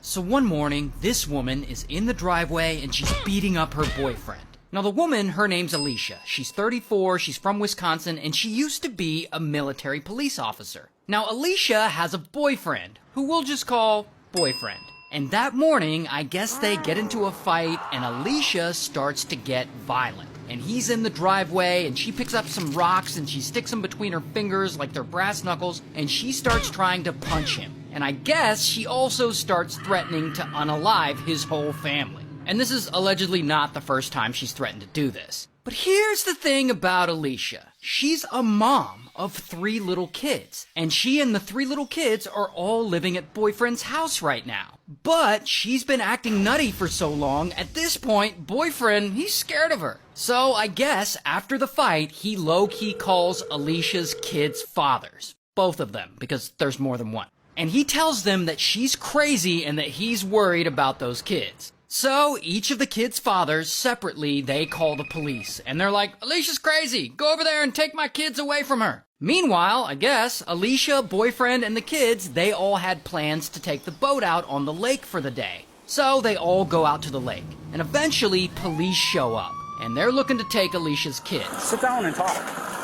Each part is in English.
So one morning, this woman is in the driveway and she's beating up her boyfriend. Now the woman, her name's Alicia. She's 34, she's from Wisconsin, and she used to be a military police officer. Now Alicia has a boyfriend, who we'll just call boyfriend. And that morning, I guess they get into a fight and Alicia starts to get violent. And he's in the driveway and she picks up some rocks and she sticks them between her fingers like they're brass knuckles and she starts trying to punch him. And I guess she also starts threatening to unalive his whole family. And this is allegedly not the first time she's threatened to do this. But here's the thing about Alicia. She's a mom of 3 little kids. And she and the 3 little kids are all living at boyfriend's house right now. But she's been acting nutty for so long, at this point, boyfriend, he's scared of her. So I guess after the fight, he low-key calls Alicia's kids' fathers. Both of them, because there's more than one. And he tells them that she's crazy and that he's worried about those kids. So each of the kids' fathers, separately, they call the police. And they're like, Alicia's crazy. Go over there and take my kids away from her. Meanwhile, I guess, Alicia, boyfriend, and the kids, they all had plans to take the boat out on the lake for the day. So they all go out to the lake. And eventually, police show up. And they're looking to take Alicia's kids. Sit down and talk.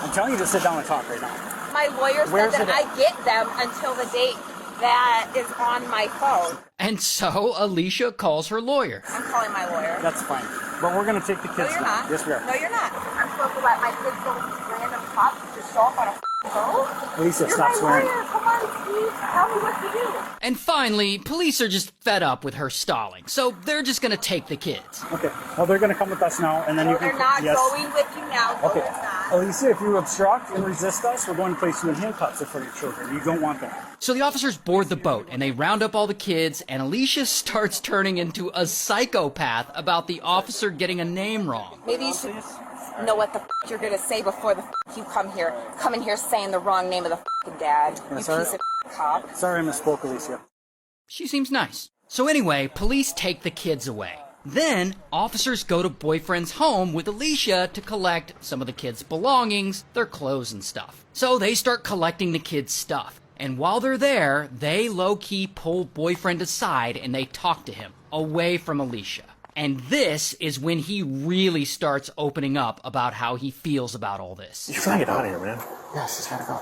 I'm telling you to sit down and talk right now. My lawyer said that I get them until the date that is on my phone. And so Alicia calls her lawyer. I'm calling my lawyer. That's fine. But we're going to take the kids. No, you're not. Yes, we are. No, you're not. I'm supposed to let my kids go with these random cops just show up on a boat? Alicia, You're stop my swearing. lawyer. Come on, Steve. Tell me what to do. And finally, police are just fed up with her stalling, so they're just gonna take the kids. Okay. Well, they're going to come with us now, and then you can... They're not yes. going with you now. No, Okay. they're not. Alicia, if you obstruct and resist us, we're going to place you in handcuffs for your children. You don't want that. So the officers board the boat, and they round up all the kids, and Alicia starts turning into a psychopath about the officer getting a name wrong. Maybe you should know what the you're going to say before the you come in here saying the wrong name of the dad. You sorry. piece of cop. Sorry I misspoke, Alicia. She seems nice. So anyway, police take the kids away. Then, officers go to boyfriend's home with Alicia to collect some of the kids' belongings, their clothes and stuff. So they start collecting the kids' stuff. And while they're there, they low-key pull boyfriend aside and they talk to him, away from Alicia. And this is when he really starts opening up about how he feels about all this. You gotta get out of here, man. Yeah, she's gotta go.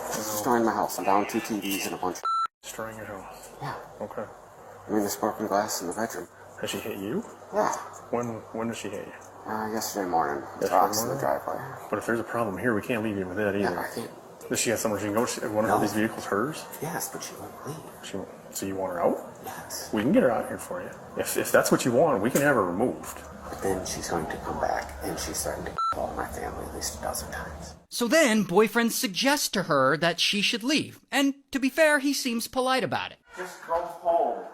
She's destroying my house. I'm down 2 TVs and a bunch of... Destroying your house. Yeah. Okay. I mean, there's broken glass in the bedroom. Has she hit you? Yeah. When did she hit you? Yesterday morning. Yesterday Rocks in the morning? driveway. But if there's a problem here, we can't leave you with that either. Yeah, I can't. Does she have somewhere she can go? One of these vehicles hers? Yes, but she won't leave. So you want her out? Yes. We can get her out here for you. If that's what you want, we can have her removed. But then she's going to come back, and she's threatened to call my family at least 12 times. So then, boyfriend suggests to her that she should leave. And to be fair, he seems polite about it. Just go home,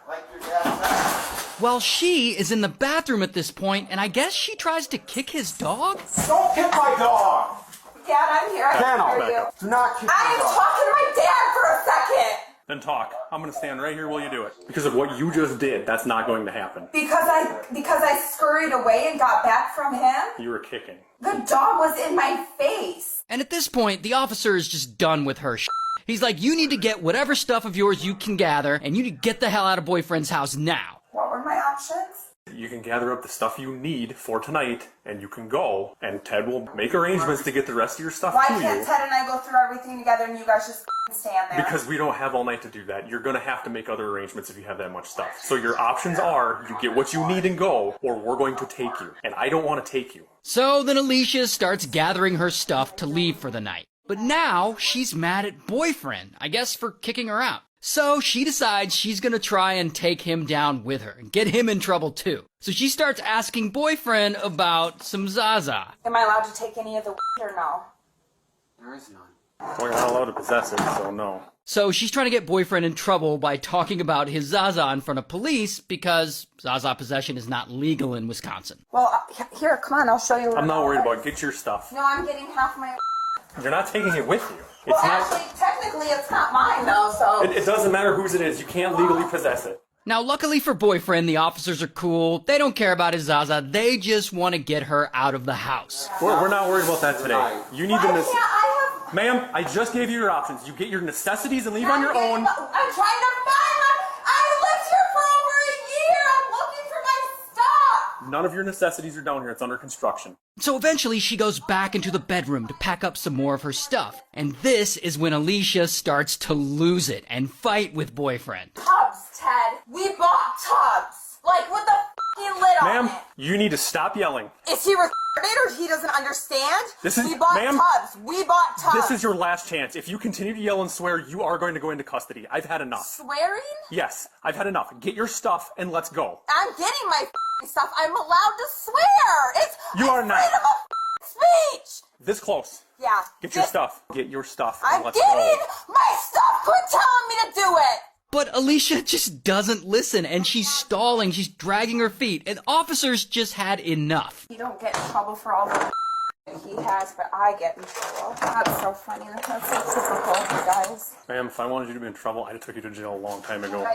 like your dad said. Well, she is in the bathroom at this point, and I guess she tries to kick his dog? Don't kick my dog! Dad, I'm here. I can hear you. Do not kick I my am dog. talking to my dad for a second. Then talk. I'm gonna stand right here while you do it. Because of what you just did, that's not going to happen. Because I scurried away and got back from him. You were kicking. The dog was in my face. And at this point, the officer is just done with her shit. He's like, you need to get whatever stuff of yours you can gather, and you need to get the hell out of boyfriend's house now. What were my options? You can gather up the stuff you need for tonight, and you can go, and Ted will make arrangements to get the rest of your stuff Why to can't you. Ted and I go through everything together and you guys just stand there? Because we don't have all night to do that. You're gonna have to make other arrangements if you have that much stuff. So your options are, you get what you need and go, or we're going to take you. And I don't want to take you. So then Alicia starts gathering her stuff to leave for the night. But now she's mad at boyfriend, I guess for kicking her out. So she decides she's gonna try and take him down with her and get him in trouble too. So she starts asking boyfriend about some Zaza. Am I allowed to take any of the or no? There is none. Well, you're not allowed to possess it, so no. So she's trying to get boyfriend in trouble by talking about his Zaza in front of police because Zaza possession is not legal in Wisconsin. Well, here, come on, I'll show you. I'm not worried about it. Get your stuff. No, I'm getting half my. You're not taking it with you. Well, It's not. actually, technically, it's not mine though. So. It doesn't matter whose it is. You can't legally possess it. Now, luckily for boyfriend, the officers are cool. They don't care about his Zaza. They just want to get her out of the house. We're not worried about that today. You need Why the can't I have? Ma'am, I just gave you your options. You get your necessities and leave on your own. I'm trying to find my. I lived here None of your necessities are down here. It's under construction. So eventually she goes back into the bedroom to pack up some more of her stuff. And this is when Alicia starts to lose it and fight with boyfriend. Tubs, Ted. We bought tubs. Like with the f***ing lid on Ma'am, it. you need to stop yelling. Is he retarded or he doesn't understand? We bought ma'am, tubs. We bought tubs. This is your last chance. If you continue to yell and swear, you are going to go into custody. I've had enough. Swearing? Yes, I've had enough. Get your stuff and let's go. I'm getting my f***ing stuff. I'm allowed to swear. You are not. Freedom of f***ing speech. This close. Yeah. Get your stuff. Get your stuff I'm and let's getting go. my stuff. Quit telling me to do it. But Alicia just doesn't listen, and she's stalling, she's dragging her feet, and officers just had enough. You don't get in trouble for all the he has, but I get in trouble. That's so funny. That's so typical, you guys. Ma'am, if I wanted you to be in trouble, I'd have took you to jail a long time ago.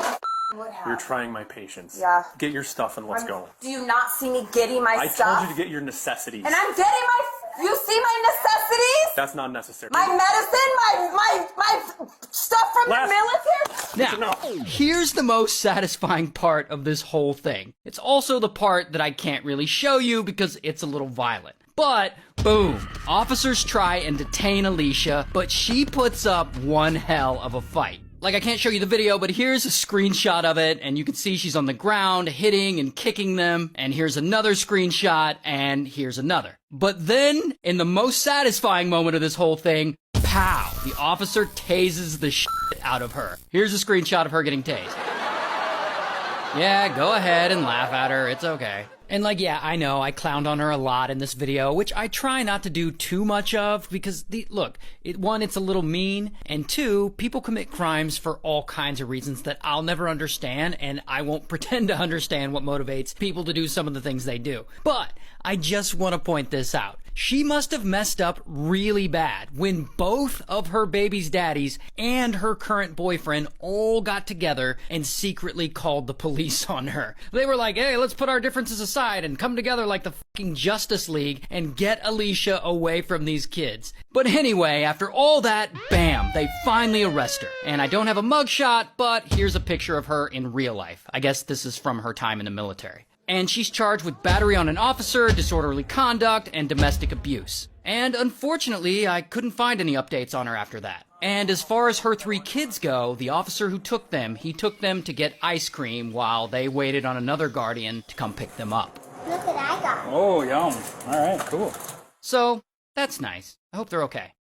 You would have. You're trying my patience. Yeah. Get your stuff and let's go. Do you not see me getting my I stuff? told you to get your necessities. And I'm getting my... You see my necessities? That's not necessary. My medicine? My stuff from the military? Now, here's the most satisfying part of this whole thing. It's also the part that I can't really show you because it's a little violent. But, boom, officers try and detain Alicia, but she puts up one hell of a fight. Like, I can't show you the video, but here's a screenshot of it, and you can see she's on the ground hitting and kicking them, and here's another screenshot, and here's another. But then, in the most satisfying moment of this whole thing, pow, the officer tases the shit out of her. Here's a screenshot of her getting tased. Yeah, go ahead and laugh at her, it's okay. And like, yeah, I know, I clowned on her a lot in this video, which I try not to do too much of, because, look, one, it's a little mean, and two, people commit crimes for all kinds of reasons that I'll never understand, and I won't pretend to understand what motivates people to do some of the things they do. But, I just want to point this out. She must have messed up really bad when both of her baby's daddies and her current boyfriend all got together and secretly called the police on her. They were like, hey, let's put our differences aside and come together like the fucking Justice League and get Alicia away from these kids. But anyway, after all that, bam, they finally arrest her. And I don't have a mugshot, but here's a picture of her in real life. I guess this is from her time in the military. And she's charged with battery on an officer, disorderly conduct, and domestic abuse. And unfortunately, I couldn't find any updates on her after that. And as far as her 3 kids go, the officer who took them, he took them to get ice cream while they waited on another guardian to come pick them up. Look what I got. Oh, yum. All right, cool. So, that's nice. I hope they're okay.